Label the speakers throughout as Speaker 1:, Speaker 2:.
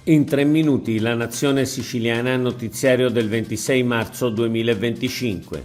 Speaker 1: In 3 minuti la nazione siciliana, notiziario del 26 marzo 2025.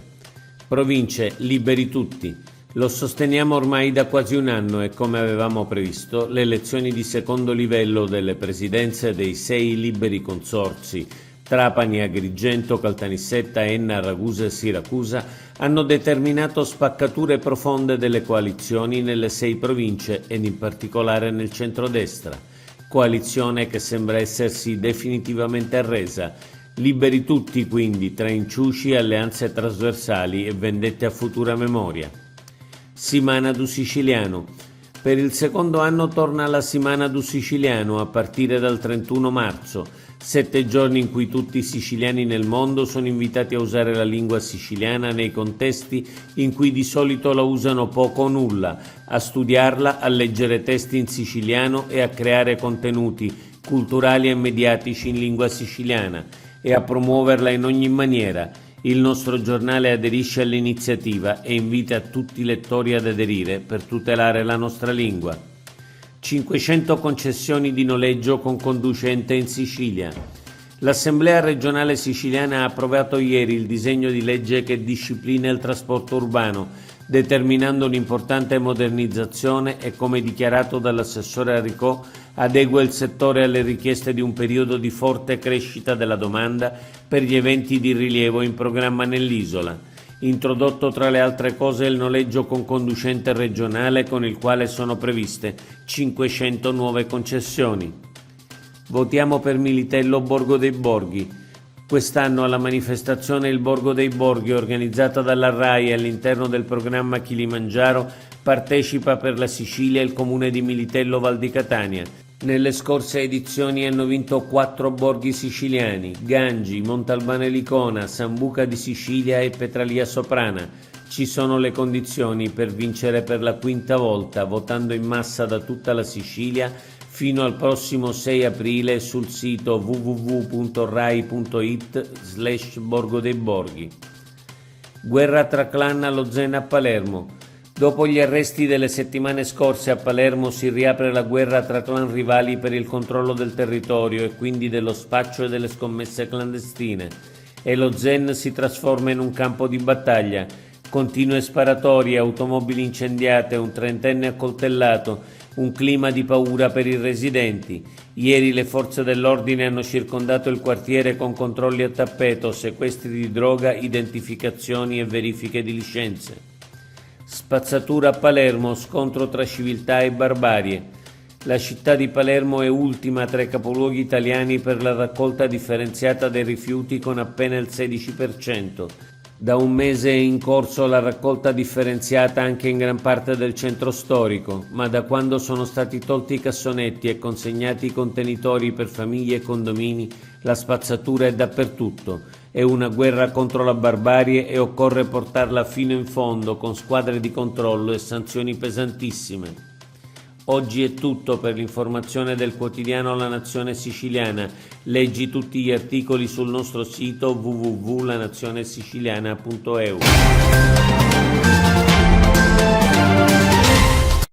Speaker 1: Province, liberi tutti. Lo sosteniamo ormai da quasi un anno e, come avevamo previsto, le elezioni di secondo livello delle presidenze dei 6 liberi consorzi Trapani, Agrigento, Caltanissetta, Enna, Ragusa e Siracusa hanno determinato spaccature profonde delle coalizioni nelle 6 province ed in particolare nel centrodestra. Coalizione che sembra essersi definitivamente arresa. Liberi tutti quindi tra inciuci, alleanze trasversali e vendette a futura memoria. Simana du Siciliano. Per il secondo anno torna la Simana du Siciliano a partire dal 31 marzo, 7 giorni in cui tutti i siciliani nel mondo sono invitati a usare la lingua siciliana nei contesti in cui di solito la usano poco o nulla, a studiarla, a leggere testi in siciliano e a creare contenuti culturali e mediatici in lingua siciliana e a promuoverla in ogni maniera. Il nostro giornale aderisce all'iniziativa e invita tutti i lettori ad aderire per tutelare la nostra lingua. 500 concessioni di noleggio con conducente in Sicilia. L'Assemblea regionale siciliana ha approvato ieri il disegno di legge che disciplina il trasporto urbano, determinando un'importante modernizzazione e, come dichiarato dall'assessore Aricò, adegua il settore alle richieste di un periodo di forte crescita della domanda per gli eventi di rilievo in programma nell'isola. Introdotto tra le altre cose il noleggio con conducente regionale con il quale sono previste 500 nuove concessioni. Votiamo per Militello Borgo dei Borghi. Quest'anno alla manifestazione Il Borgo dei Borghi, organizzata dalla RAI all'interno del programma Kilimangiaro, partecipa per la Sicilia il comune di Militello Val di Catania. Nelle scorse edizioni hanno vinto 4 borghi siciliani: Gangi, Montalbano Licona, Sambuca di Sicilia e Petralia Soprana. Ci sono le condizioni per vincere per la 5ª volta, votando in massa da tutta la Sicilia fino al prossimo 6 aprile sul sito www.rai.it/Borgo dei Borghi. Guerra tra clan allo Zen a Palermo. Dopo gli arresti delle settimane scorse a Palermo si riapre la guerra tra clan rivali per il controllo del territorio e quindi dello spaccio e delle scommesse clandestine. E lo Zen si trasforma in un campo di battaglia. Continue sparatorie, automobili incendiate, un 30enne accoltellato, un clima di paura per i residenti. Ieri le forze dell'ordine hanno circondato il quartiere con controlli a tappeto, sequestri di droga, identificazioni e verifiche di licenze. Spazzatura a Palermo, scontro tra civiltà e barbarie. La città di Palermo è ultima tra i capoluoghi italiani per la raccolta differenziata dei rifiuti con appena il 16%. Da un mese è in corso la raccolta differenziata anche in gran parte del centro storico, ma da quando sono stati tolti i cassonetti e consegnati i contenitori per famiglie e condomini, la spazzatura è dappertutto. È una guerra contro la barbarie e occorre portarla fino in fondo con squadre di controllo e sanzioni pesantissime. Oggi è tutto. Per l'informazione del quotidiano La Nazione Siciliana. Leggi tutti gli articoli sul nostro sito www.lanazionesiciliana.eu.